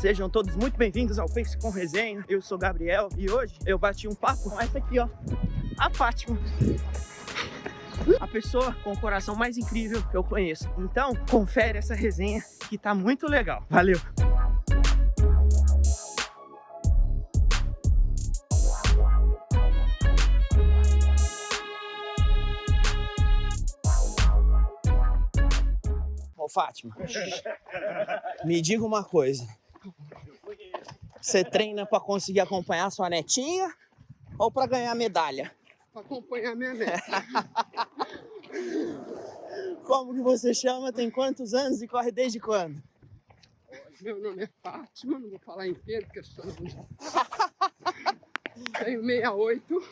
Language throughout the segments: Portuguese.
Sejam todos muito bem-vindos ao Pense com Resenha. Eu sou o Gabriel e hoje eu bati um papo com essa aqui, ó, a Fátima. A pessoa com o coração mais incrível que eu conheço. Então, confere essa resenha que tá muito legal. Valeu! Ô Fátima, me diga uma coisa. Você treina pra conseguir acompanhar sua netinha ou pra ganhar medalha? Pra acompanhar minha neta. Como que você chama? Tem quantos anos e corre desde quando? Meu nome é Fátima, não vou falar inteiro, porque eu sou tenho 68.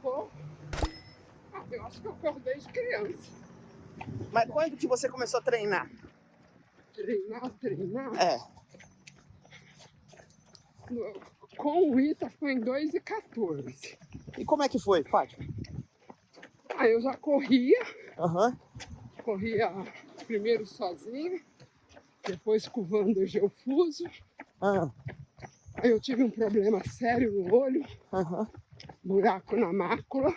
Pô, eu acho que eu corro desde criança. Mas quando que você começou a treinar? Treinar? É. Com o Ita foi em 2014. E como é que foi, Fátima? Aí eu já corria. Corria Primeiro sozinho, depois com o Vander Gelfuso. Aí eu tive um problema sério no olho, buraco na mácula,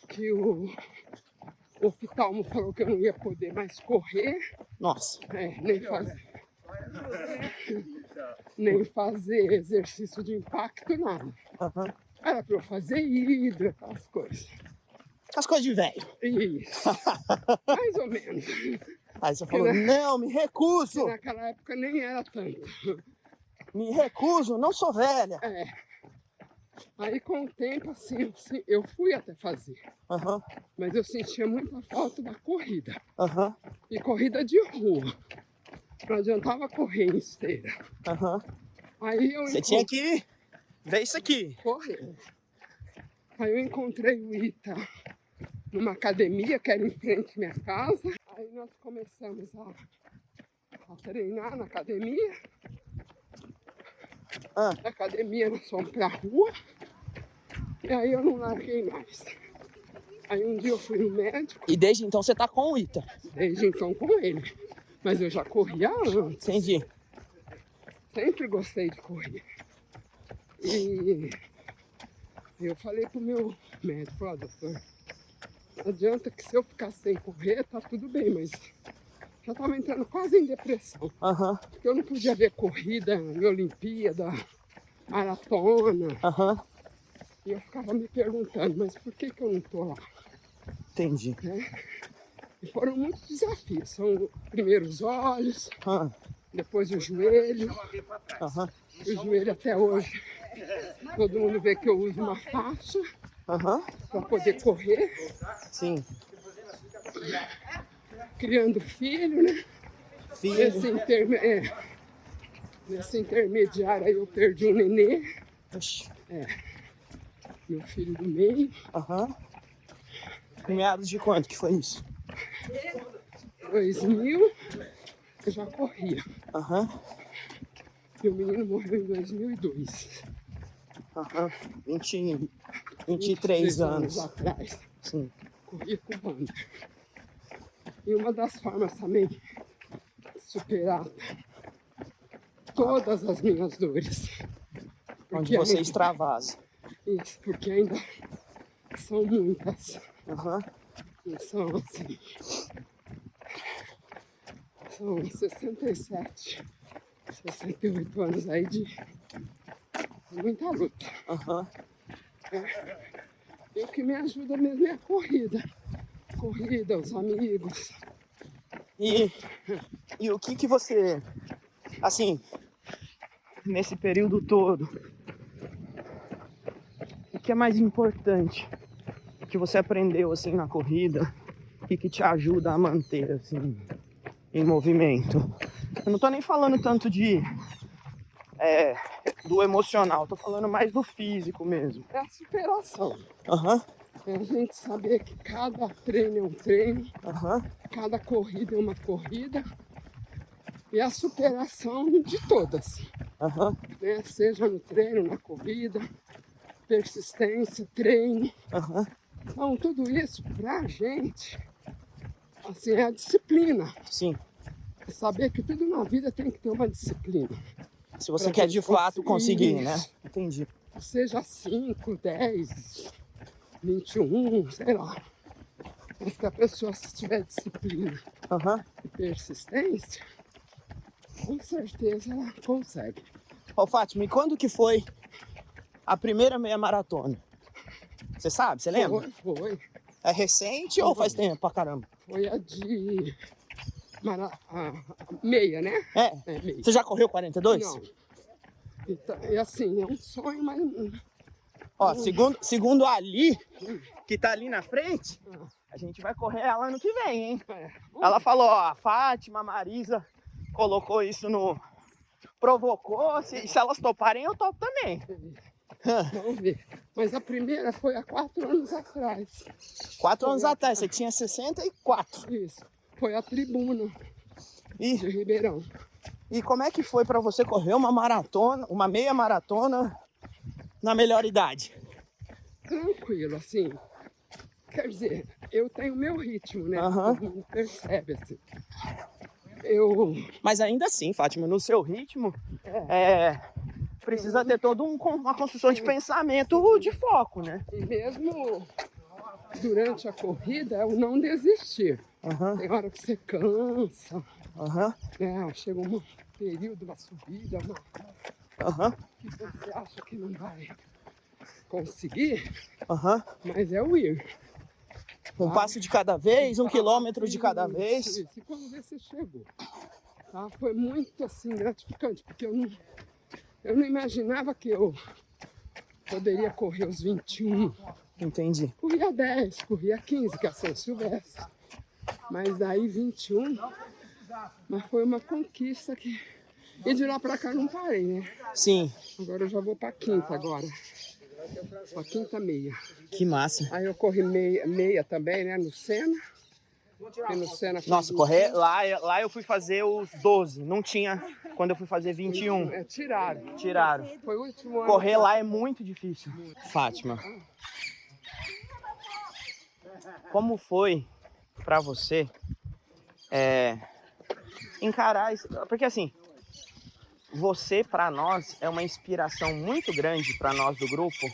que o oftalmo falou que eu não ia poder mais correr. Nossa. Nem fazer exercício de impacto, nada. Era pra eu fazer hidro, aquelas coisas. As coisas de velho. Isso. Mais ou menos. Aí você falou, não, me recuso. Que naquela época nem era tanto. Me recuso, não sou velha. Aí com o tempo, assim, eu fui até fazer. Mas eu sentia muita falta da corrida. E corrida de rua. Não adiantava correr em esteira. Aí Você tinha que ver isso aqui. Correr. Aí eu encontrei o Ita numa academia que era em frente à minha casa. Aí nós começamos a treinar na academia. Da academia nós fomos pra rua. E aí eu não larguei mais. Aí um dia eu fui no médico. E desde então você tá com o Ita? Desde então com ele. Mas eu já corria antes. Entendi. Sempre gostei de correr. E eu falei pro meu médico, doutor, não adianta que se eu ficar sem correr, tá tudo bem, mas já tava entrando quase em depressão. Porque eu não podia ver corrida em Olimpíada, maratona. E eu ficava me perguntando, mas por que eu não tô lá? Entendi. E foram muitos desafios. São primeiro os olhos, depois o joelho. O joelho até hoje, todo mundo vê que eu uso uma faixa para poder correr. Sim. Criando filho, né? Nesse intermediário aí eu perdi um nenê. Meu filho do meio. Meados de quanto que foi isso? 2000, eu já corria. E o menino morreu em 2002. 23 anos atrás. Sim. Corria com o Wander. E uma das formas também de superar todas as minhas dores. Onde você extravasa. Isso, porque ainda são muitas. E são assim. São 67, 68 anos aí de muita luta. E o que me ajuda mesmo é a corrida. Corrida, os amigos. E o que você, assim, nesse período todo, o que é mais importante que você aprendeu, assim, na corrida e que te ajuda a manter, assim, em movimento? Eu não tô nem falando tanto do emocional, tô falando mais do físico mesmo. É a superação. É a gente saber que cada treino é um treino, cada corrida é uma corrida, e a superação de todas. Né? Seja no treino, na corrida, persistência, treino. Então, tudo isso pra gente, assim, é a disciplina. Sim. saber que tudo na vida tem que ter uma disciplina. Se você Pra quer gente de fato conseguir, né? isso. Entendi. Seja 5, 10, 21, sei lá. Mas que a pessoa, se tiver disciplina Aham. e persistência, com certeza ela consegue. Ô, Fátima, e quando que foi a primeira meia maratona? Você sabe? Você lembra? Foi. É recente ou faz tempo pra caramba? Foi a de meia, né? É. Meia. Você já correu 42? Não. Então, e assim, é um sonho, mas... Ó, segundo a Ali, que tá ali na frente, a gente vai correr ela ano que vem, hein? Ela falou, ó, a Fátima, a Marisa colocou isso no... Provocou, se elas toparem, eu topo também. Vamos ver. Mas a primeira foi há 4 anos atrás. 4 anos atrás, você tinha 64. Isso. Foi a tribuna E, de Ribeirão. e como é que foi pra você correr uma maratona, uma meia maratona na melhor idade? Tranquilo, assim. Quer dizer, eu tenho meu ritmo, né? Aham. Todo mundo percebe, assim. Mas ainda assim, Fátima, no seu ritmo, precisa ter toda uma construção de pensamento de foco, né? E mesmo durante a corrida, eu não desistir. Aham, Tem hora que você cansa, aham, né? Chega um período, uma subida, aham, que você acha que não vai conseguir, aham. mas é o ir. Um passo de cada vez, 1 quilômetro de cada vez. Isso. E quando vê, você chegou. Tá? Foi muito assim gratificante, porque eu não imaginava que eu poderia correr os 21. Entendi. Corria 10, corria 15, que é São Silvestre. Mas daí 21, mas foi uma conquista que... E de lá pra cá não parei, né? Sim, Agora eu já vou pra quinta agora. Pra quinta meia. que massa. Aí eu corri meia também, né? No Sena. E no Sena foi Nossa, 21. correr, lá eu fui fazer os 12, não tinha quando eu fui fazer 21. Tiraram. Tiraram. Foi o último ano. Correr lá é muito difícil. Fátima, como foi pra você encarar isso? Porque assim, você pra nós é uma inspiração muito grande pra nós do grupo,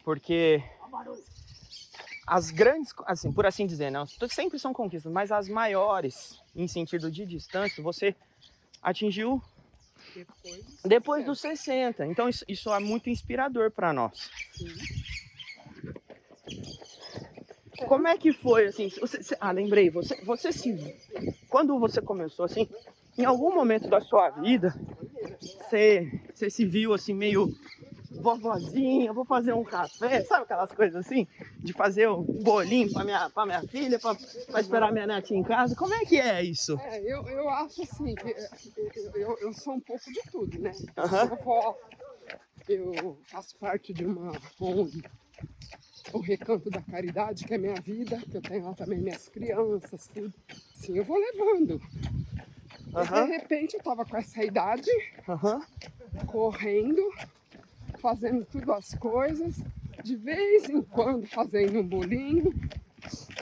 porque as grandes, assim, por assim dizer, não, sempre são conquistas, mas as maiores em sentido de distância, você atingiu depois dos 60. Então isso é muito inspirador pra nós. Como é que foi, assim, lembrei, quando você começou, assim, em algum momento da sua vida, você se viu, assim, meio vovozinha, vou fazer um café, sabe aquelas coisas assim? De fazer um bolinho pra minha filha, pra esperar minha netinha em casa, como é que é isso? Eu acho assim, que eu sou um pouco de tudo, né? Aham. Eu sou avó, eu faço parte de uma ONG, o Recanto da Caridade, que é minha vida, que eu tenho lá também minhas crianças, tudo. Sim, eu vou levando. Aham. De repente eu tava com essa idade, Aham. correndo, fazendo tudo as coisas, de vez em quando fazendo um bolinho,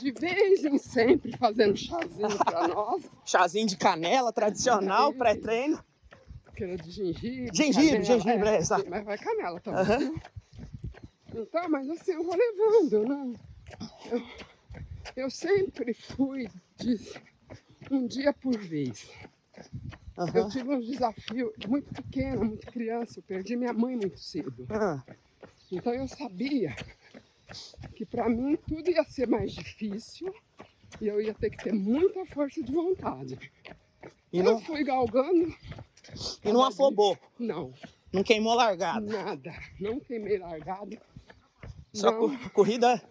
de vez em sempre fazendo chazinho pra nós. Chazinho de canela tradicional, pré-treino. Aquela de gengibre. Gengibre, exato. Mas vai canela também. Aham. Então, mas assim, eu vou levando, eu sempre fui de um dia por vez. Eu Aham. tive um desafio muito pequeno, muito criança, eu perdi minha mãe muito cedo. Ah, Então eu sabia que para mim tudo ia ser mais difícil e eu ia ter que ter muita força de vontade. E Eu não, fui galgando. e não afobou, Não, não queimou largada. nada. Não queimei largada. Só Não. corrida,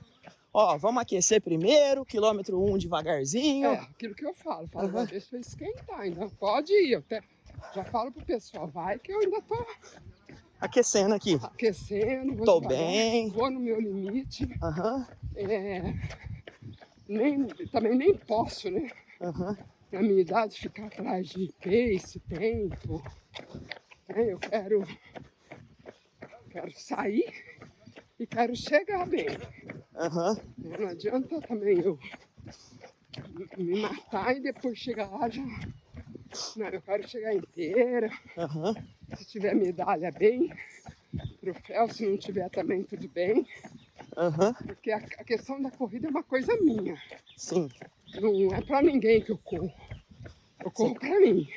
ó, vamos aquecer primeiro, quilômetro 1 devagarzinho. Aquilo que eu falo, deixa eu esquentar, ainda pode ir. Eu já falo pro pessoal, vai que eu ainda tô Aquecendo aqui. aquecendo, vou Tô devagar, bem. vou no meu limite. Aham, Também nem posso, né? aham. Na minha idade, ficar atrás de pace, tempo. Eu quero sair e quero chegar bem. Aham. Não adianta também eu me matar e depois chegar lá já Não, eu quero chegar inteira. Aham. Se tiver medalha, bem. Troféu, se não tiver também, tudo bem. Aham. Porque a questão da corrida é uma coisa minha. Sim. Não é pra ninguém que eu corro. Eu corro pra mim.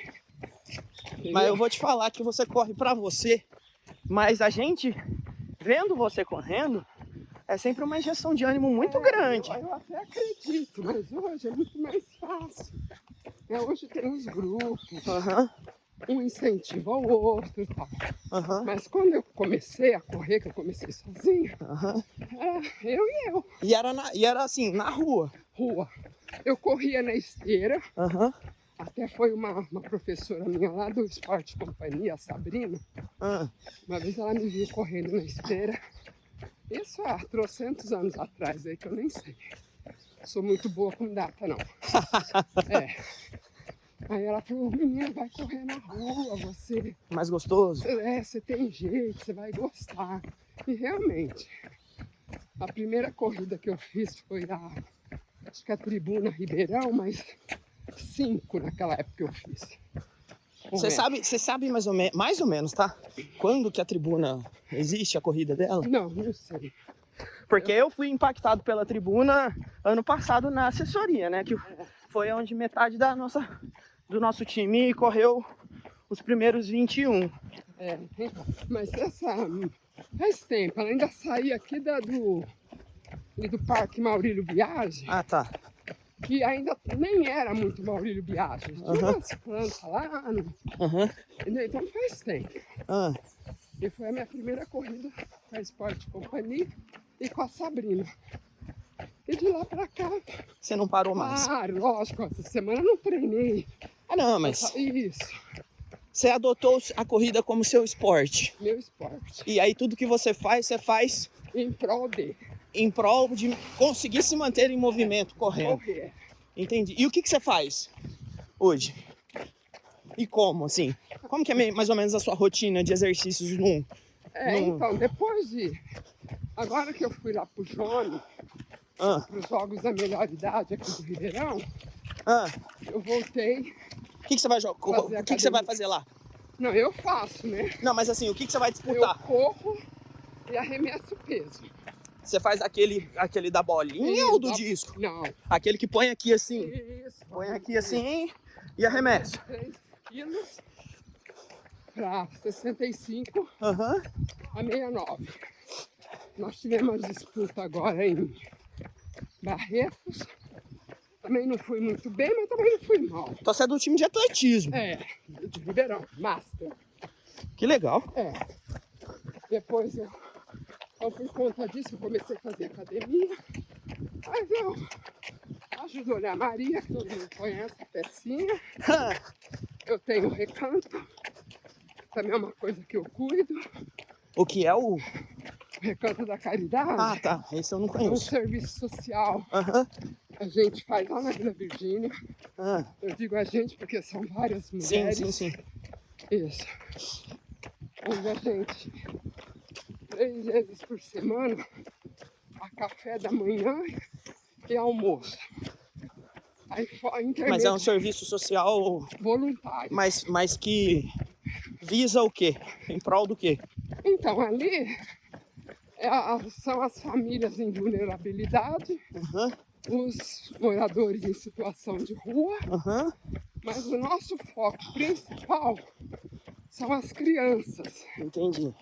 Mas eu vou te falar que você corre pra você, mas a gente, vendo você correndo, é sempre uma injeção de ânimo muito grande. Eu até acredito, mas hoje é muito mais fácil. Hoje tem uns grupos, Aham. um incentiva ao outro e tal. Aham. Mas quando eu comecei a correr, que eu comecei sozinha, Aham. era eu e eu. E era assim, na rua. Rua. Eu corria na esteira, Aham. até foi uma professora minha lá do Esporte Companhia, a Sabrina. Ah. Uma vez ela me viu correndo na esteira. Isso há trocentos anos atrás, aí que eu nem sei. Sou muito boa com data, não. É. Aí ela falou, menina, vai correr na rua, você... Mais gostoso? Você tem jeito, você vai gostar. E realmente, a primeira corrida que eu fiz foi acho que a Tribuna Ribeirão, mas 5 naquela época que eu fiz. Você sabe mais ou menos, tá? Quando que a Tribuna existe, a corrida dela? Não sei. Porque eu fui impactado pela Tribuna ano passado na assessoria, né? Que foi onde metade do nosso time correu os primeiros 21. Então, mas faz tempo, ela ainda saía aqui do Parque Maurílio Biagi, Ah, tá. que ainda nem era muito Maurílio Biagi. Tinha umas plantas lá, Aham. entendeu? Então faz tempo. Ah. E foi a minha primeira corrida com a Esporte Companhia e com a Sabrina. E de lá pra cá... Você não parou mais? Claro, lógico, essa semana eu não treinei. Ah, não, mas Isso, você adotou a corrida como seu esporte. meu esporte. E aí tudo que você faz Em prol de em prol de conseguir se manter em movimento, correndo. correr. Entendi. E o que você faz hoje? E como, assim? Como que é mais ou menos a sua rotina de exercícios Então, depois de... Agora que eu fui lá pro Jônio, para os Jogos da Melhor Idade aqui do Ribeirão, eu voltei... O que você vai jogar? O que você vai fazer lá? Não, eu faço, né? Não, mas assim, o que você vai disputar? Eu corro e arremesso peso. Você faz aquele da bolinha ou do disco? Não. Aquele que põe aqui assim. Isso. Põe aqui assim e arremessa. 3 quilos para 65 Aham. a 69. Nós tivemos disputa agora em Barretos. Também não fui muito bem, mas também não fui mal. Então você é do time de atletismo. De Ribeirão, Master. Que legal. Depois por conta disso, eu comecei a fazer academia. Mas eu ajudo a Maria, que todo mundo conhece, a pecinha. Eu tenho recanto, também é uma coisa que eu cuido. O que é o... Recanto da Caridade. Ah, tá. Esse eu não É um conheço. serviço social. Aham. A gente faz lá na Vila Virgínia. Ah. Eu digo a gente porque são várias mulheres. Sim. Isso. Onde a gente, 3 vezes por semana, a café da manhã e almoço. Aí, Mas é um serviço social, voluntário. mas que visa o quê? Em prol do quê? Então, ali são as famílias em vulnerabilidade, os moradores em situação de rua, mas o nosso foco principal são as crianças. Entendi.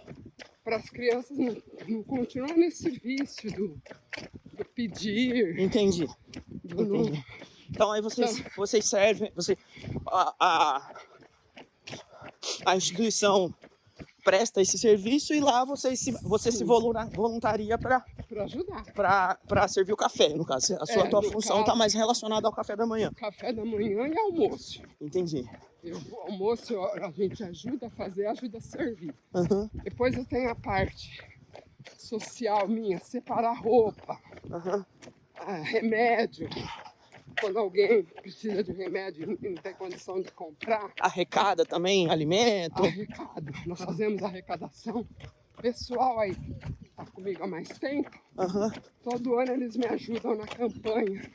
Para as crianças não continuar nesse vício do pedir. Entendi. Então aí vocês servem, a instituição presta esse serviço e lá você se voluntaria para ajudar. Para servir o café, no caso. A tua função está mais relacionada ao café da manhã. Café da manhã e almoço. Entendi. O almoço a gente ajuda a fazer, ajuda a servir. Depois eu tenho a parte social minha, separar roupa, remédio. Quando alguém precisa de remédio e não tem condição de comprar. Arrecada também, alimento. Arrecada. Nós fazemos arrecadação. Pessoal aí está comigo há mais tempo. Todo ano eles me ajudam na campanha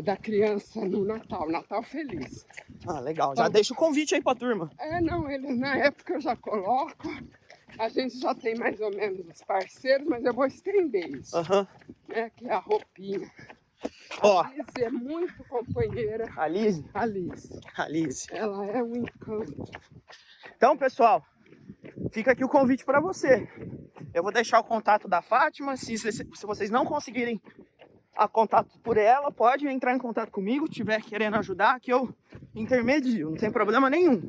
da criança no Natal. Natal Feliz. Ah, legal. Já deixa o convite aí pra turma. Não, ele na época eu já coloco. A gente já tem mais ou menos os parceiros, mas eu vou estender isso. Aham. Né? Que é a roupinha. Ó. A Liz é muito companheira. A Liz? A Liz. A Liz. Ela é um encanto. Então, pessoal, fica aqui o convite pra você. Eu vou deixar o contato da Fátima. Se vocês não conseguirem a contato por ela, pode entrar em contato comigo, tiver querendo ajudar, que eu intermedio, não tem problema nenhum.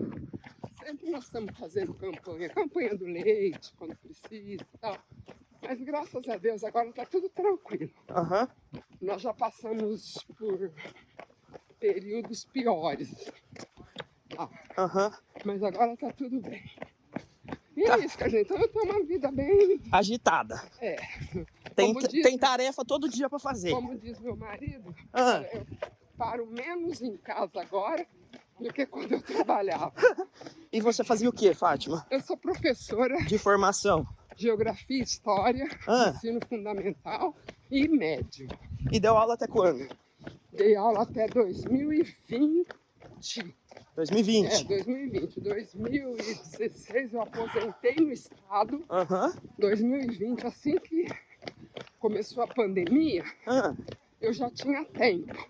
Sempre nós estamos fazendo campanha do leite, quando precisa e tal. Mas graças a Deus agora está tudo tranquilo. Aham. Nós já passamos por períodos piores. Aham. Mas agora está tudo bem. E é isso, gente. Então eu tenho uma vida bem agitada. Tem tarefa todo dia para fazer. Como diz meu marido, eu paro menos em casa agora do que quando eu trabalhava. E você fazia o quê, Fátima? Eu sou professora de formação. Geografia e História, ensino fundamental e médio. E deu aula até quando? Dei aula até 2020. 2020? 2020. 2016 eu aposentei no estado. 2020, assim que começou a pandemia, eu já tinha tempo.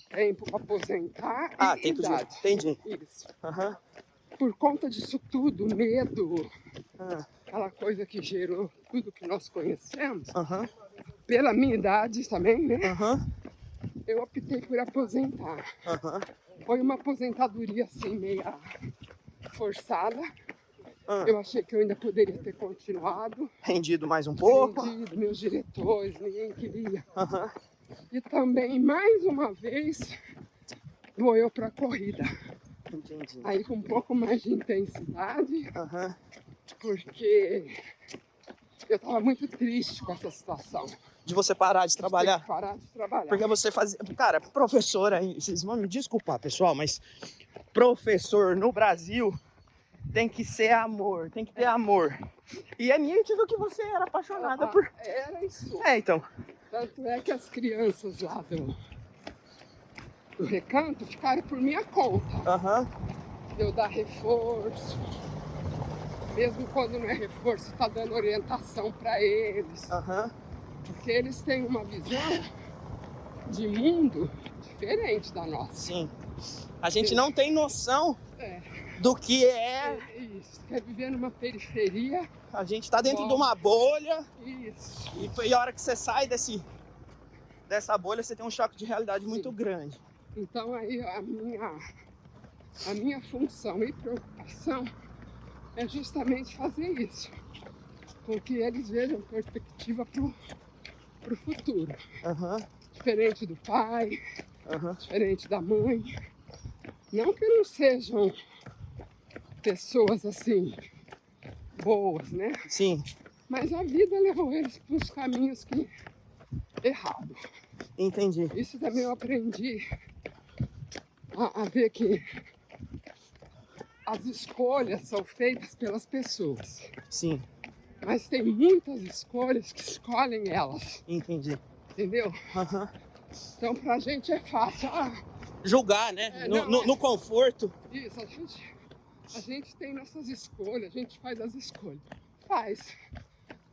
Tempo para aposentar e tempo idade. Entendi. Isso. Por conta disso tudo, medo, aquela coisa que gerou tudo que nós conhecemos, pela minha idade também, né? Eu optei por aposentar. Foi uma aposentadoria assim, meia forçada. Eu achei que eu ainda poderia ter continuado. Rendido mais um pouco. Rendido, meus diretores, ninguém queria. E também, mais uma vez, vou eu para a corrida. Entendi. Aí com um pouco mais de intensidade, porque eu estava muito triste com essa situação. De você parar de trabalhar? De parar de trabalhar. Porque você fazia... Cara, professora, vocês vão me desculpar, pessoal, mas professor no Brasil tem que ser amor, tem que ter amor. E é nítido que você era apaixonada por... Era isso. Então. Tanto é que as crianças lá do recanto ficaram por minha conta. Eu dar reforço. Mesmo quando não é reforço, tá dando orientação para eles. Porque eles têm uma visão de mundo diferente da nossa. Sim. A gente não tem noção do que é... Isso. Quer viver numa periferia. A gente tá dentro de uma bolha. Isso. E a hora que você sai dessa bolha, você tem um choque de realidade muito grande. Então aí a minha função e preocupação é justamente fazer isso. Com que eles vejam perspectiva pro futuro. Diferente do pai, diferente da mãe. Não que não sejam pessoas assim boas, né? Sim. Mas a vida levou eles para uns caminhos que errados. Entendi. Isso também eu aprendi a ver que as escolhas são feitas pelas pessoas. Sim. Mas tem muitas escolhas que escolhem elas. Entendi. Entendeu? Então pra gente é fácil. Julgar, né? No conforto. Isso, a gente tem nossas escolhas, a gente faz as escolhas. Faz.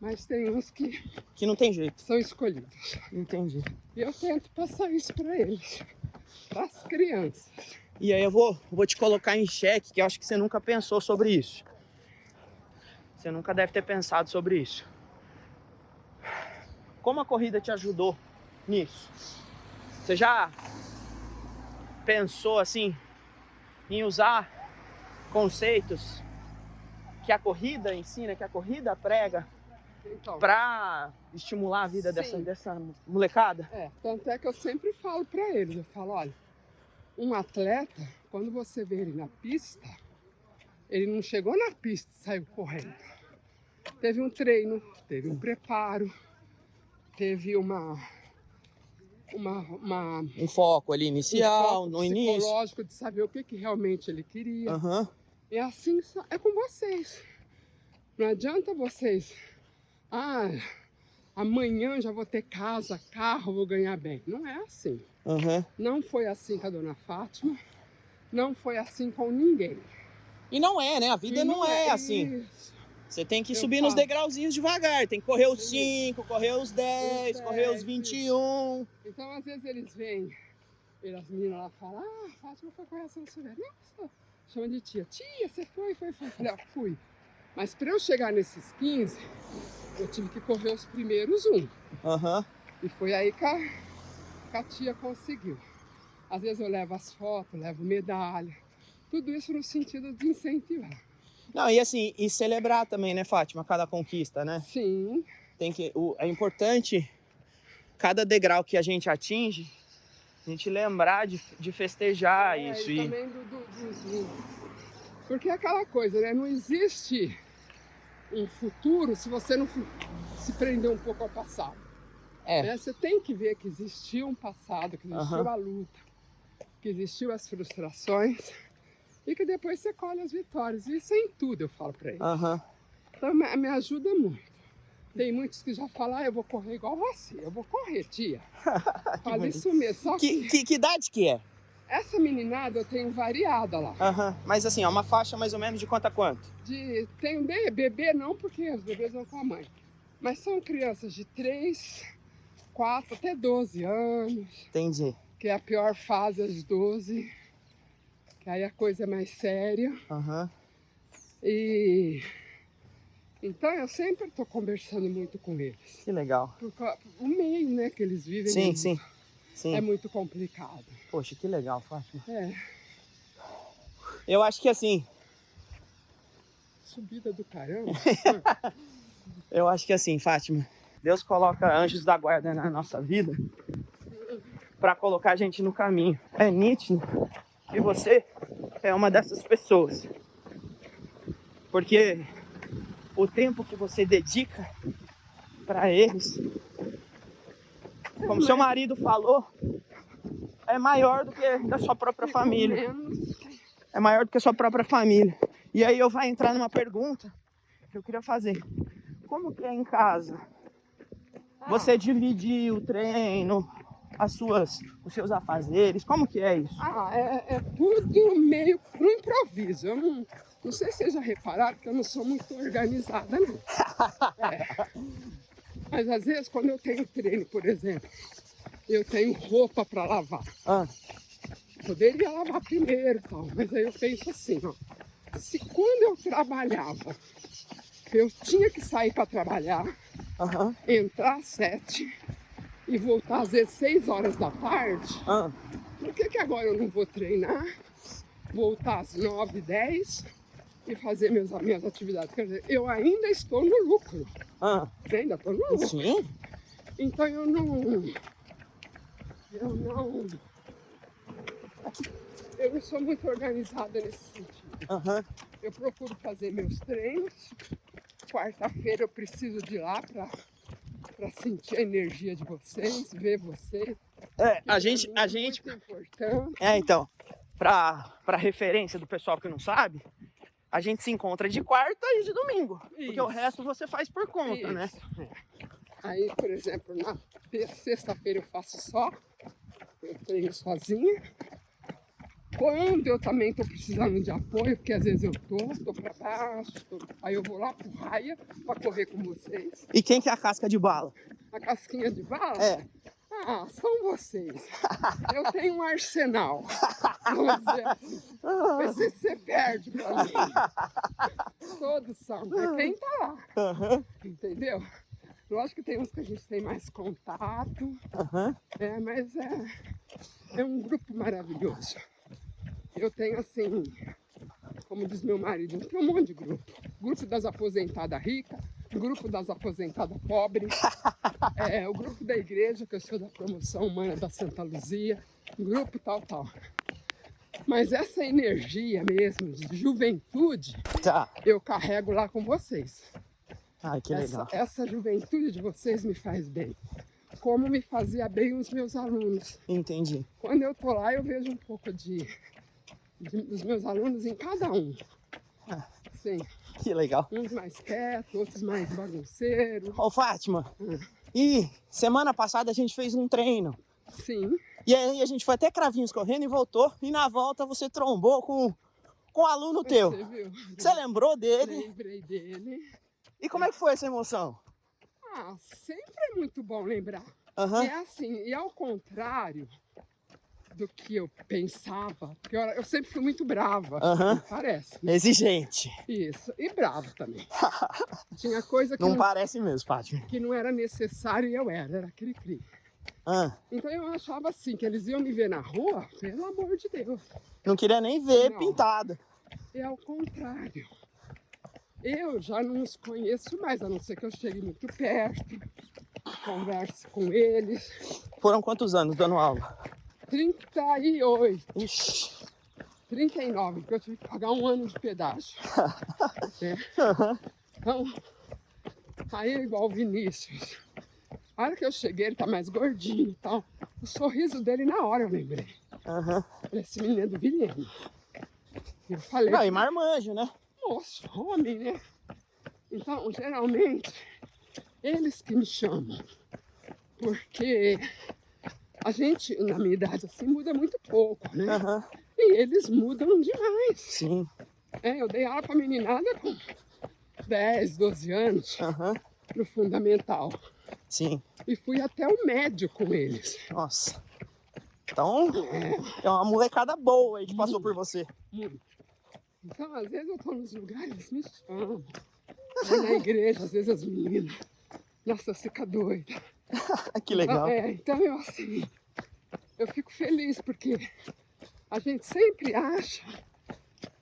Mas tem uns que não tem jeito. São escolhidos. Entendi. E eu tento passar isso para eles. Para as crianças. E aí eu vou te colocar em xeque, que eu acho que você nunca pensou sobre isso. Você nunca deve ter pensado sobre isso. Como a corrida te ajudou nisso? Você já pensou assim em usar conceitos que a corrida ensina, que a corrida prega, então, para estimular a vida dessa molecada? Tanto é que eu sempre falo para eles, eu falo, olha, um atleta, quando você vê ele na pista, ele não chegou na pista e saiu correndo. Teve um treino, teve um preparo, teve um foco ali inicial, no início. Psicológico de saber o que realmente ele queria. E assim é com vocês. Não adianta vocês... amanhã já vou ter casa, carro, vou ganhar bem. Não é assim. Não foi assim com a dona Fátima. não foi assim com ninguém. E não é, né? A vida E não é assim. isso. Você tem que Eu subir nos falo. degrauzinhos devagar. Tem que correr os Isso. 5, correr os 10, correr os 21. Então, às vezes, eles vêm, as meninas lá falam, a Fátima foi correr a São Silvestre. Nossa, chama de tia. Tia, você foi? Eu falei, fui. Mas para eu chegar nesses 15, eu tive que correr os primeiros 1. Aham. E foi aí que a tia conseguiu. Às vezes eu levo as fotos, levo medalha. Tudo isso no sentido de incentivar. Não, e assim, e celebrar também, né, Fátima? Cada conquista, né? Sim. É importante, cada degrau que a gente atinge, a gente lembrar de festejar isso. E também porque é aquela coisa, né? Não existe um futuro se você não se prender um pouco ao passado. Né? Você tem que ver que existiu um passado, que existiu a luta, que existiu as frustrações e que depois você colhe as vitórias. Isso é em tudo, eu falo pra eles. Então me ajuda muito. Tem muitos que já falam, eu vou correr igual você. Eu vou correr, tia. Fala isso mesmo. Só que idade que é? Essa meninada eu tenho variada lá. Mas assim, é uma faixa mais ou menos de quanto a quanto? Tenho bebê não, porque os bebês vão com a mãe. Mas são crianças de 3, 4 até 12 anos. Entendi. Que é a pior fase, as 12. Que aí a coisa é mais séria. E então eu sempre estou conversando muito com eles. Que legal. Porque o meio, né, que eles vivem Sim. É muito complicado. Poxa, que legal, Fátima. É. Eu acho que assim... Subida do caramba. Eu acho que assim, Fátima, Deus coloca anjos da guarda na nossa vida para colocar a gente no caminho. É nítido que você é uma dessas pessoas. Porque o tempo que você dedica para eles, como seu marido falou, é maior do que da sua própria família. É maior do que a sua própria família. E aí eu vou entrar numa pergunta que eu queria fazer. Como que é em casa? Você dividir o treino, os seus afazeres, como que é isso? É tudo meio no improviso. Eu não sei se vocês já repararam que eu não sou muito organizada, não. Mas às vezes quando eu tenho treino, por exemplo, eu tenho roupa para lavar. Poderia lavar primeiro, tal, mas aí eu penso assim, ó. Se quando eu trabalhava, eu tinha que sair para trabalhar, entrar às 7 e voltar às vezes 6 horas da tarde, por que agora eu não vou treinar, voltar às 9, 10 e fazer minhas atividades? Quer dizer, eu ainda estou no lucro. Ainda estou no lucro. Sim. Então eu não sou muito organizada nesse sentido. Eu procuro fazer meus treinos. Quarta-feira eu preciso de ir lá para sentir a energia de vocês, ver vocês. A gente... Muito importante. Então, para referência do pessoal que não sabe, a gente se encontra de quarta e de domingo. Isso. Porque o resto você faz por conta, né? Aí, por exemplo, na sexta-feira eu faço só, eu treino sozinha. Quando eu também estou precisando de apoio, porque às vezes eu tô para baixo, aí eu vou lá pro raia para correr com vocês. E quem que é a casca de bala? A casquinha de bala? São vocês. Eu tenho um arsenal. Vamos dizer assim. Mas você perde pra mim. Todos são. Mas quem tá lá? Entendeu? Lógico que tem uns que a gente tem mais contato. Mas é um grupo maravilhoso. Eu tenho assim, como diz meu marido, tem um monte de grupo. Grupo das aposentadas ricas, grupo das aposentadas pobres, o grupo da igreja, que eu sou da promoção humana da Santa Luzia, grupo tal. Mas essa energia mesmo de juventude, eu carrego lá com vocês. Que legal. Essa juventude de vocês me faz bem. Como me fazia bem os meus alunos. Entendi. Quando eu tô lá, eu vejo um pouco dos meus alunos em cada um. Sim. Que legal. Uns mais quietos, outros mais bagunceiros. Ô, Fátima, e semana passada a gente fez um treino. Sim. E aí a gente foi até Cravinhos correndo e voltou. E na volta você trombou com um aluno teu. Você viu? Você lembrou dele? Lembrei dele. E como é que foi essa emoção? Ah, sempre é muito bom lembrar. Aham. E é assim, e ao contrário do que eu pensava, porque eu sempre fui muito brava, Aham. parece. Exigente. Isso, e brava também. Tinha coisa que Não parece mesmo, Fátima. que não era necessário e eu era cri-cri. Ah, Então eu achava assim, que eles iam me ver na rua, pelo amor de Deus. não queria nem ver Não. pintado. E ao contrário. Eu já não os conheço mais, a não ser que eu chegue muito perto, converse com eles. Foram quantos anos dando aula? 38, Ixi. 39, porque eu tive que pagar 1 ano de pedágio. Né? Então, aí igual o Vinícius. A hora que eu cheguei, ele tá mais gordinho e tal. O sorriso dele na hora eu lembrei. Aham. Esse menino é do Vilhena. Eu falei, Não, e marmanjo, né? moço, homem, né? Então, geralmente, eles que me chamam. Porque a gente, na minha idade, assim, muda muito pouco, né? Aham. E eles mudam demais. Sim. Eu dei aula pra meninada com 10, 12 anos, Aham. no fundamental. Sim. E fui até o médio com eles. Nossa. Então, é uma molecada boa aí que passou por você. Muito. Então, às vezes eu tô nos lugares, eles me chamam. Vou na igreja, às vezes as meninas. Nossa, fica doida. Que legal. Então eu assim, eu fico feliz porque a gente sempre acha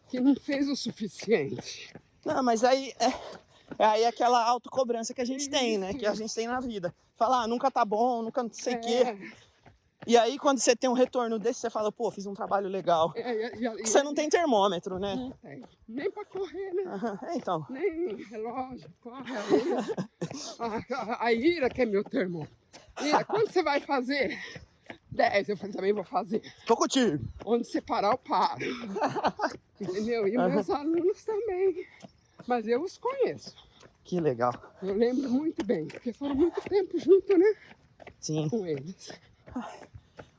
que não fez o suficiente. Não, mas aí aí aquela autocobrança que a gente tem, né? Isso, Que a gente tem na vida. Falar, nunca tá bom, nunca não sei o quê. É, E aí, quando você tem um retorno desse, você fala, pô, fiz um trabalho legal. Você não tem termômetro, né? Não tem. Nem pra correr, né? Aham. Então, Nem relógio, corre a ira que é meu termo. Ira, quando você vai fazer? 10, eu falei, também vou fazer. tô contigo. Onde você parar, eu paro. Entendeu? E meus alunos também. Mas eu os conheço. Que legal. Eu lembro muito bem, porque foram muito tempo junto, né? Sim. Com eles.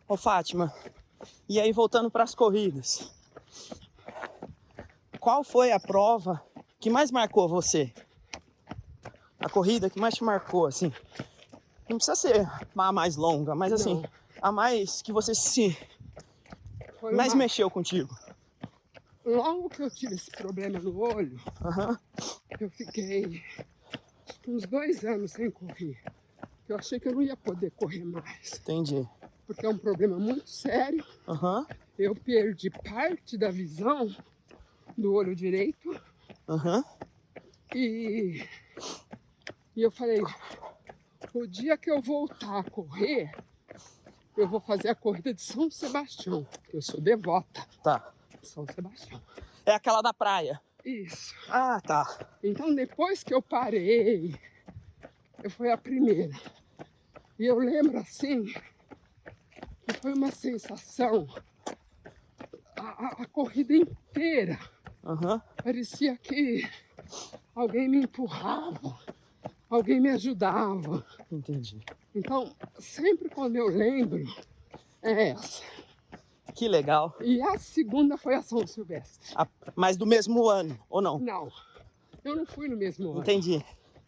Ô, Fátima, e aí voltando para as corridas. Qual foi a prova que mais marcou você? A corrida que mais te marcou, assim? Não precisa ser a mais longa, mas assim, Não. a mais que você se Foi mais mexeu contigo. Logo que eu tive esse problema no olho, Aham. eu fiquei acho que uns 2 anos sem correr. Eu achei que eu não ia poder correr mais. Entendi. Porque é um problema muito sério. Aham. Eu perdi parte da visão do olho direito. Aham. E eu falei, o dia que eu voltar a correr, eu vou fazer a corrida de São Sebastião. Eu sou devota Tá. de São Sebastião. É aquela da praia. Isso. Ah, tá. Então, depois que eu parei, eu fui a primeira. E eu lembro, assim, que foi uma sensação, a corrida inteira. Aham. Parecia que alguém me empurrava, alguém me ajudava. Entendi. Então, sempre quando eu lembro, é essa. Que legal. E a segunda foi a São Silvestre. Mas do mesmo ano, ou não? Não, eu não fui no mesmo ano. Entendi.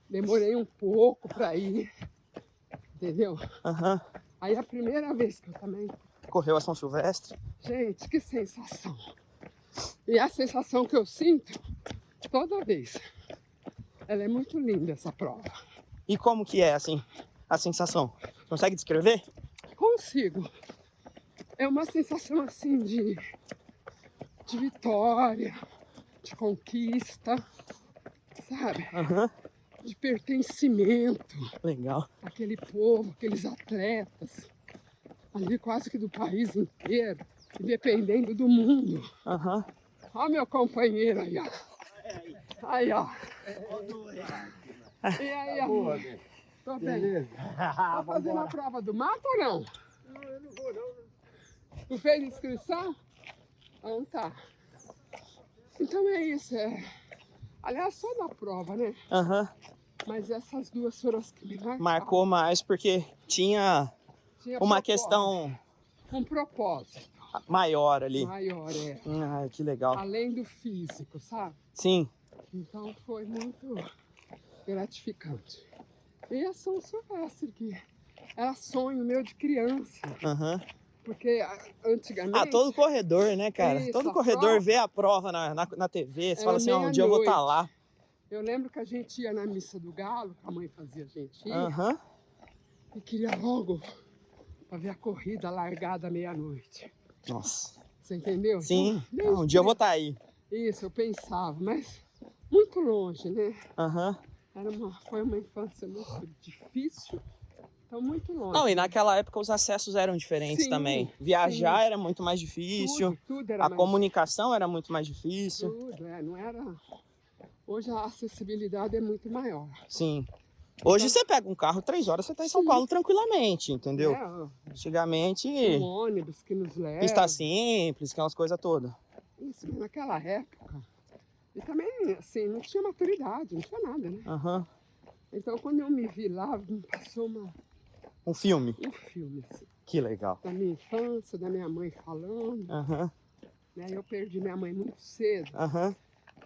Demorei um pouco para ir, entendeu? Aham. Aí a primeira vez que eu também... Correu a São Silvestre. Gente, que sensação. E a sensação que eu sinto toda vez. Ela é muito linda, essa prova. E como que é, assim, a sensação? Consegue descrever? Consigo. É uma sensação, assim, de vitória, de conquista, sabe? Aham. De pertencimento. Legal. Aquele povo, aqueles atletas, ali quase que do país inteiro, dependendo do mundo. Aham. Olha meu companheiro aí, ó. Aí, ó. E aí, ó. Tô bem. Beleza. Tá fazendo a prova do mato ou não? Não, eu não vou não. Tu fez inscrição? Ah, tá. Então é isso, aliás, só da prova, né? Aham. Mas essas duas foram as que me marcaram. Marcou mais porque tinha Tinha uma propósito. questão um propósito Maior ali. maior, é. Ah, que legal. Além do físico, sabe? Sim. Então foi muito gratificante. E a São Silvestre, que era sonho meu de criança. Aham. Porque antigamente... Ah, todo corredor, né, cara? Isso, Todo a corredor prova vê a prova na TV. Você era fala assim, um dia eu vou estar lá. Eu lembro que a gente ia na Missa do Galo, que a mãe fazia a gente ir, Aham. e queria logo pra ver a corrida largada à meia-noite. Nossa. Você entendeu? Sim. Então, Um dia eu vou estar aí. Isso, eu pensava, mas muito longe, né? Aham. Foi uma infância muito difícil, então muito longe. Não, e naquela época os acessos eram diferentes Sim, também. Viajar sim. era muito mais difícil. Tudo era A mais comunicação era muito mais difícil. Tudo, não era... Hoje a acessibilidade é muito maior. Sim. Hoje você pega um carro, 3 horas, você tá em São Sim. Paulo tranquilamente, entendeu? Né? Antigamente, Um ônibus que nos leva. pista simples, aquelas coisas todas. Isso, mas naquela época. E também, assim, não tinha maturidade, não tinha nada, né? Aham. Então, quando eu me vi lá, me passou Um filme. um filme, assim, Que legal. da minha infância, da minha mãe falando. Aham. Né? Eu perdi minha mãe muito cedo. Aham.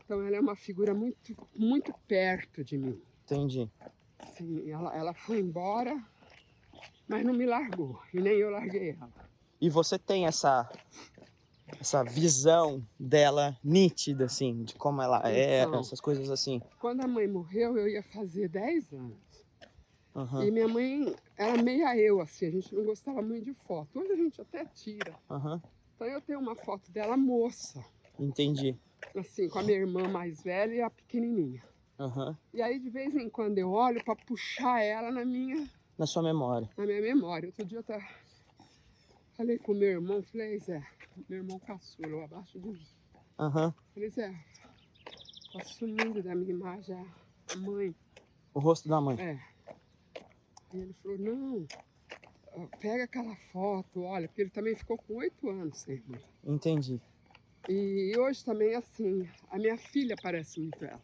Então, ela é uma figura muito, muito perto de mim. Entendi. Assim, ela foi embora, mas não me largou. E nem eu larguei ela. E você tem essa visão dela nítida, assim, de como ela era, Então. essas coisas assim. Quando a mãe morreu, eu ia fazer 10 anos. Aham. E minha mãe era meia eu, assim, a gente não gostava muito de foto. Hoje a gente até tira. Aham. Então eu tenho uma foto dela moça, Entendi. assim, com a minha irmã mais velha e a pequenininha. Aham. E aí de vez em quando eu olho para puxar ela na minha Na minha memória. Outro dia eu falei com o meu irmão, falei, Zé, meu irmão caçula, eu abaixo de mim. Aham. Falei, Zé, tá sumindo da minha imagem a mãe. O rosto da mãe. É. E ele falou, não, pega aquela foto, olha, porque ele também ficou com 8 anos sem mãe. Entendi. E hoje também, assim, a minha filha parece muito ela,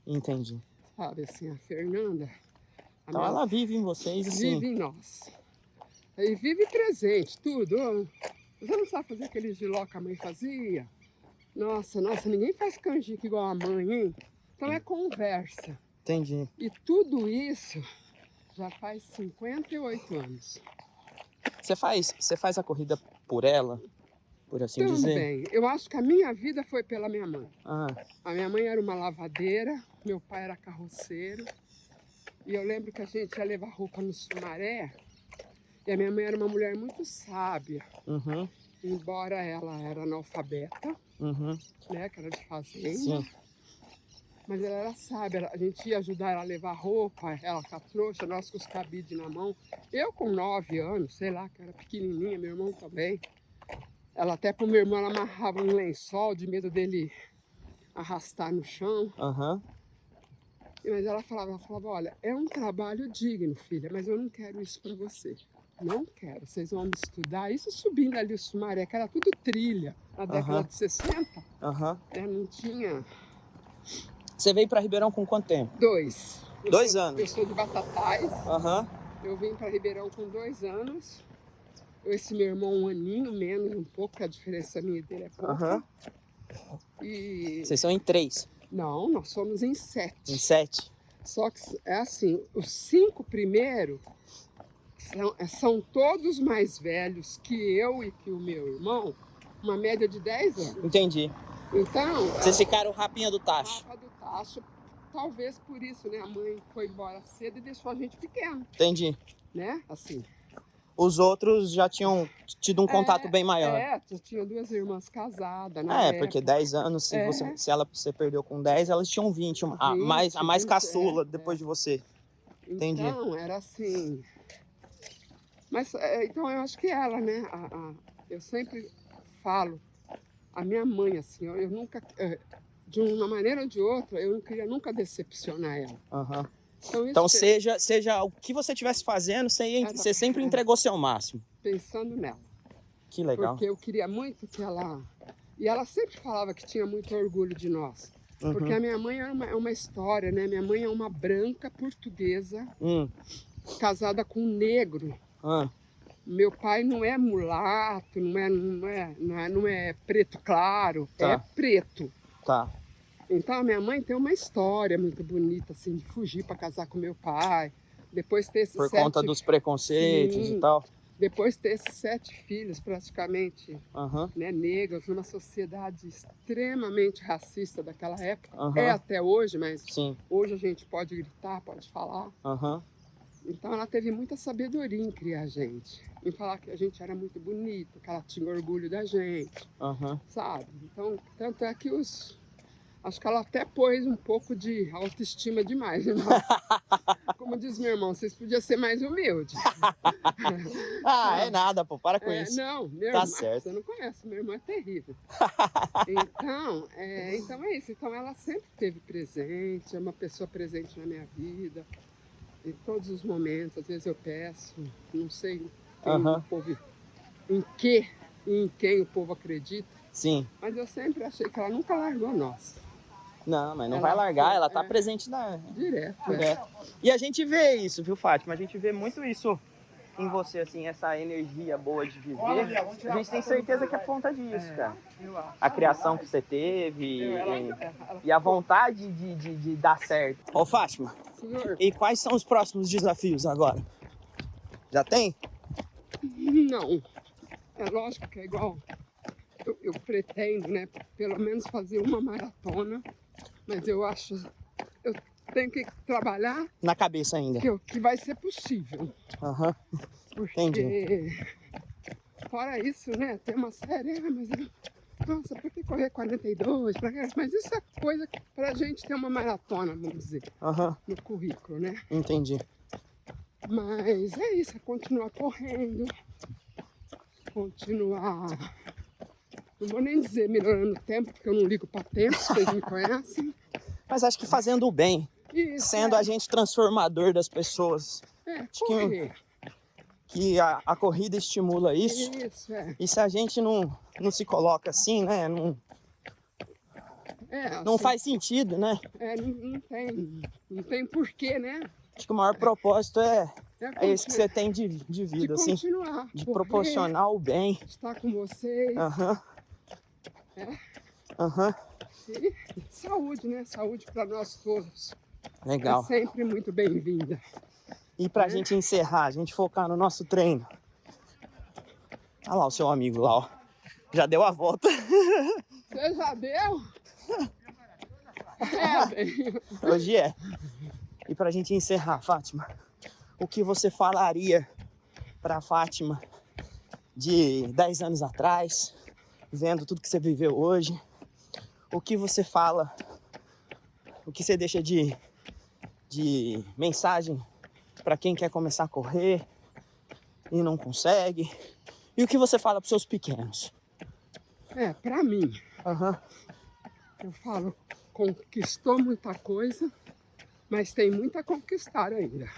Entendi. sabe, assim, a Fernanda. Então ela vive em vocês, assim. Vive em nós. E vive presente, tudo. Você não sabe fazer aquele giló que a mãe fazia? Nossa, ninguém faz canjica igual a mãe, hein? Então é conversa. Entendi. E tudo isso já faz 58 anos. Você faz a corrida por ela, por assim dizer? Também. Eu acho que a minha vida foi pela minha mãe. Ah, A minha mãe era uma lavadeira, meu pai era carroceiro. E eu lembro que a gente ia levar roupa no Sumaré. E a minha mãe era uma mulher muito sábia. uhum, Embora ela era analfabeta, uhum, né, que era de fazenda. sim, Mas ela era sábia, a gente ia ajudar ela a levar roupa, ela com a trouxa, nós com os cabides na mão. Eu com 9 anos, sei lá, que era pequenininha, meu irmão também. Ela até pro meu irmão ela amarrava um lençol de medo dele arrastar no chão. aham, Mas ela falava, olha, é um trabalho digno, filha, mas eu não quero isso para você. Não quero, vocês vão me estudar. Isso subindo ali o Sumaré, que era tudo trilha, na década de 60, aham. né? Não tinha... Você veio pra Ribeirão com quanto tempo? 2. 2 anos? Eu sou de Batatais. Aham, Eu vim para Ribeirão com 2 anos. Esse meu irmão um aninho menos, um pouco, a diferença minha e dele é pouca. aham. E... Vocês são em 3, Não, nós somos em 7. em 7. Só que é assim, os 5 primeiros são todos mais velhos que eu e que o meu irmão, uma média de 10 anos. Entendi. Então, Vocês ficaram rapinha do tacho. Rapa do Tacho, talvez por isso, né? A mãe foi embora cedo e deixou a gente pequeno, Entendi. né? Assim. Os outros já tinham tido um contato bem maior. Eu tinha 2 irmãs casadas, né? Porque 10 anos, você perdeu com 10, elas tinham 20. A 20, mais 20, caçula depois de você. Entendi. Então, era assim. Mas, então, eu acho que ela, né? Eu sempre falo, a minha mãe, assim, eu nunca, de uma maneira ou de outra, eu não queria nunca decepcionar ela. Aham. Então, Então seja o que você estivesse fazendo, você sempre entregou seu máximo. pensando nela. Que legal. Porque eu queria muito que ela... E ela sempre falava que tinha muito orgulho de nós. Uhum. Porque a minha mãe é uma história, né? Minha mãe é uma branca portuguesa, casada com um negro. Ah, Meu pai não é mulato, não é preto claro, Tá. é preto. Tá. Então a minha mãe tem uma história muito bonita, assim, de fugir para casar com meu pai. Depois ter esses Por conta dos preconceitos Sim. e tal. Depois ter esses 7 filhos, praticamente, Aham. né, negros, numa sociedade extremamente racista daquela época. Aham. É até hoje, mas Sim. hoje a gente pode gritar, pode falar. Aham. Então ela teve muita sabedoria em criar a gente, em falar que a gente era muito bonito, que ela tinha orgulho da gente, Aham. sabe? Então, tanto é que acho que ela até pôs um pouco de autoestima demais, né? Como diz meu irmão, vocês podiam ser mais humildes. Ah, é nada, pô. Para com isso. Não, meu Tá irmão, certo. você não conhece, meu irmão é terrível. Então é isso. Então ela sempre esteve presente, é uma pessoa presente na minha vida, em todos os momentos. Às vezes eu peço, não sei Aham. o povo, em quem o povo acredita, Sim. mas eu sempre achei que ela nunca largou nós. Não, mas não Ela vai largar, foi- ela tá é. presente na... Direto. É. E a gente vê isso, viu, Fátima? A gente vê muito isso em você, assim, essa energia boa de viver. A gente tem certeza que é por conta disso, cara. A criação que você teve e a vontade de dar certo. Ô, Fátima, Senhor, e quais são os próximos desafios agora? Já tem? não. É lógico que é igual. Eu pretendo, né, pelo menos fazer uma maratona, mas eu tenho que trabalhar Na cabeça ainda. que vai ser possível. Aham. Porque, Entendi. fora isso, né, tem uma série, nossa, por que correr 42? Mas isso é coisa pra gente ter uma maratona, vamos dizer, Aham. no currículo, né? Entendi. Mas é isso, é continuar correndo, continuar, não vou nem dizer melhorando o tempo, porque eu não ligo pra tempo, vocês me conhecem. Mas acho que fazendo o bem, Isso, sendo agente transformador das pessoas, correr. que a corrida estimula isso. Isso, E se a gente não se coloca assim, né? Não assim, faz sentido, né? não tem porquê, né? Acho que o maior propósito é esse que continuar. você tem de vida, De assim. continuar, De correr, proporcionar o bem. estar com vocês. Aham. É. Aham. E saúde, né? Saúde para nós todos. Legal. É sempre muito bem-vinda. E pra gente encerrar, a gente focar no nosso treino. Olha lá o seu amigo lá, ó. Já deu a volta. Você já deu? Bem. Hoje é. E pra gente encerrar, Fátima, o que você falaria pra Fátima de 10 anos atrás, vendo tudo que você viveu hoje? O que você fala, o que você deixa de mensagem pra quem quer começar a correr e não consegue? E o que você fala pros seus pequenos? Pra mim, Aham. eu falo, conquistou muita coisa, mas tem muito a conquistar ainda.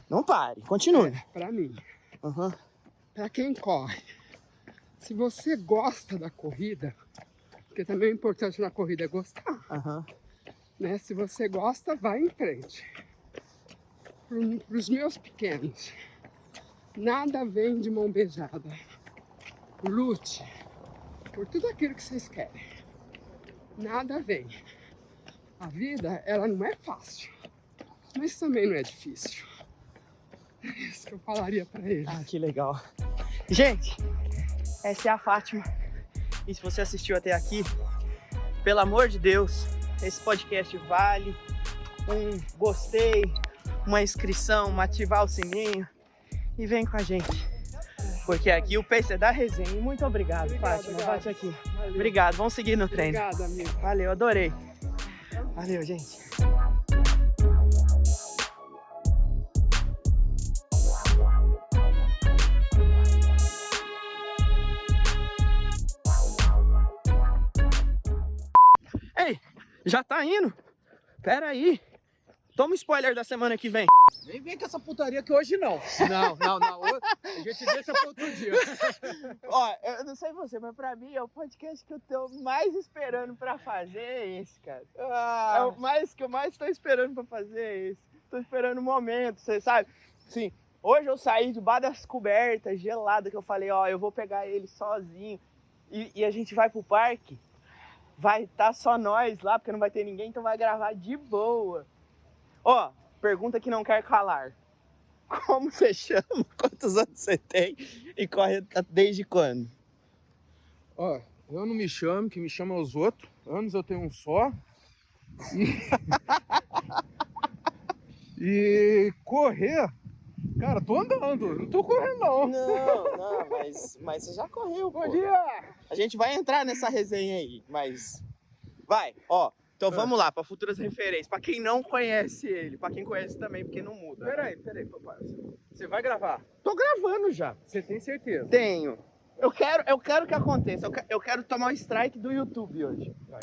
Não pare, continue. Pra mim. Aham. Para quem corre, se você gosta da corrida, porque também o importante na corrida é gostar, Aham. né? Se você gosta, vai em frente. Para os meus pequenos, nada vem de mão beijada. Lute por tudo aquilo que vocês querem. Nada vem. A vida, ela não é fácil, mas também não é difícil. É isso que eu falaria para eles. Ah, que legal. Gente, essa é a Fátima. E se você assistiu até aqui, pelo amor de Deus, esse podcast vale um gostei, uma inscrição, ativar o sininho e vem com a gente. Porque aqui o pace é da resenha. Muito obrigado, Fátima. Bate aqui. Valeu. Obrigado, vamos seguir no treino. Obrigado, amigo. Valeu, adorei. Valeu, gente. Ei, já tá indo? Pera aí. Toma um spoiler da semana que vem. Nem vem com essa putaria que hoje não. Não. A gente deixa para outro dia. Ó, eu não sei você, mas pra mim é o podcast que eu tô mais esperando pra fazer é esse, cara. É o que eu mais tô esperando pra fazer é esse. Tô esperando o momento, você sabe? Sim, Hoje eu saí debaixo das cobertas, gelada, que eu falei, ó, eu vou pegar ele sozinho. E a gente vai pro parque, vai estar só nós lá, porque não vai ter ninguém, então vai gravar de boa. Ó, pergunta que não quer calar. Como você chama? Quantos anos você tem? E corre desde quando? Ó, eu não me chamo, que me chamam os outros. Anos eu tenho um só. E correr, cara, tô andando, não tô correndo não. Não, mas você já correu, pô. Bom dia! A gente vai entrar nessa resenha aí, mas... Vai, ó. Então vamos lá, para futuras referências. Para quem não conhece ele, para quem conhece também, porque não muda. Peraí, papai. Você vai gravar? Tô gravando já. Você tem certeza? Tenho. Eu quero que aconteça. Eu quero tomar o strike do YouTube hoje. Vai.